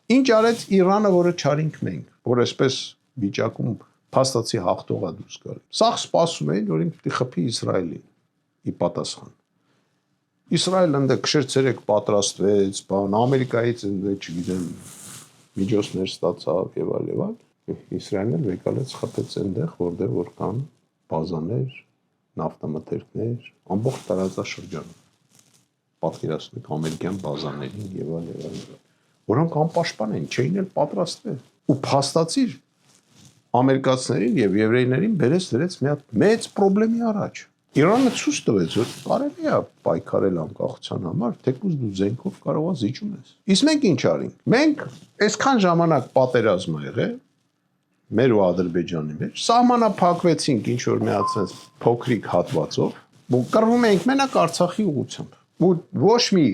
Ինչ արեց Իրանը, որը չարինք մենք, որ այսպես վիճակում փաստացի հաղթողա դուրս գալ։ Սա սպասում էին, որ ինքը խփի Իսրայելին ի պատասխան։ Իսրայելը ընդ քշեր-ցերեկ պատրաստվեց, բան Ամերիկայից ընդ չգիտեմ միջոցներ ստացավ եւ այլ եւ այլ։ Իսրայելն էլ եկալեց խփեց այնտեղ, որտեղ որ կան բազաներ, նավթամթերքներ, ամբողջ տարածաշրջանում։ Պատկերացնեք ամերիկյան բազաներին եւ այլ եւ այլ, որոնք անպաշտպան են, չէին էլ պատրաստվել։ Ու փաստացիր ամերիկացիներին եւ եվրейներին բերեց մի հատ մեծ խնդրի առաջ։ Իրանը ցույց տվեց, որ կարելի է պայքարել անկախության համար, թեկուզ դու զենքով կարող ես զիջում ես։ Իսկ մենք ինչ արինք։ Մենք այսքան ժամանակ պատերազմ եղել մեր ու Ադրբեջանի մեջ, սահմանափակվեցինք ինչ որ մի հատ փոքրիկ հատվածով, ու կռվում էինք մենակ Արցախի ուղղությամբ։ Ու ոչ մի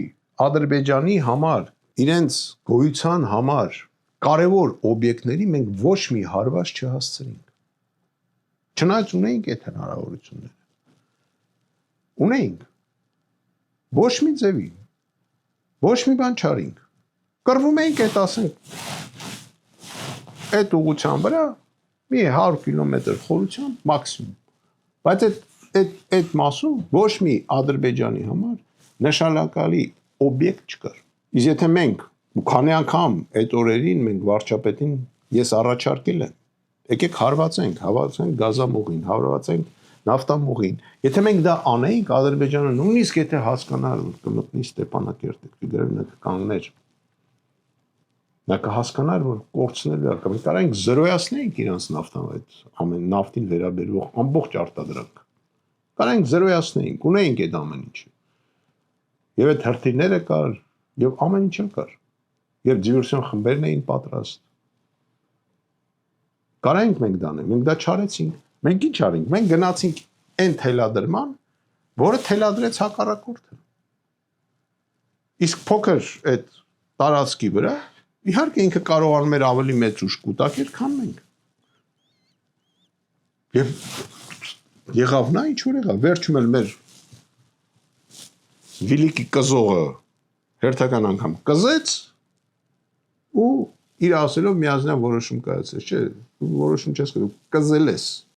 Ադրբեջանի համար, իրենց գոյության համար կարևոր օբյեկտների մենք ոչ մի հարված չհասցրինք։ Չնայած ունեինք այդ հնարավորությունները։ Ունեինք։ Ոչ մի ձևի։ Ոչ մի բան չարինք։ Կռվում էինք այդ ասենք այդ ուղղության վրա մի 100 կիլոմետր խորությամբ մաքսիմում։ Բայց այդ մասում ոչ մի Ադրբեջանի համար նշանակալի օբյեկտ չկար։ Իսկ եթե մենք ու քանի անգամ այդ օրերին մենք վարչապետին ես առաջարկել եմ, եկեք հավաքենք գազամուղին, հավաքենք նավթամուղին։ Եթե մենք դա անեինք, Ադրբեջանը նույնիսկ եթե հասկանար, որ կմտնի Ստեփանակերտը, կգրվի կանգներ, նա կհասկանար, որ կորցնելու է, մենք կարանք զրոյացնեինք իրանց նավթամուղ, ամեն նավթին վերաբերող ամբողջ արտադրանք։ Կարանք զրոյացնեինք, ունեինք այդ ամեն ինչը։ Եվ այդ հրթիռները կար, եւ ամեն ինչ կար։ Եվ դիվերսիոն խմբերն էին պատրաստ։ Կարանք մենք դա անենք, մենք դա չարեցինք։ Մենք ինչ արինք։ Մենք գնացինք այն թելադրման, որը թելադրեց հակառակորդը։ Իսկ փոքր այդ տարածքի վրա իհարկե ինքը կարողանում էր ավելի մեծ ուժ կուտակել, քան մենք։ Եվ եղավ նա ինչ որ եղավ, վերջում էլ մեր Վիլիկի կզողը հերթական անգամ կզեց ու իր ասելով միազնյա որոշում կայացրեց, չէ, որոշում չես կայացրել, կզել ես։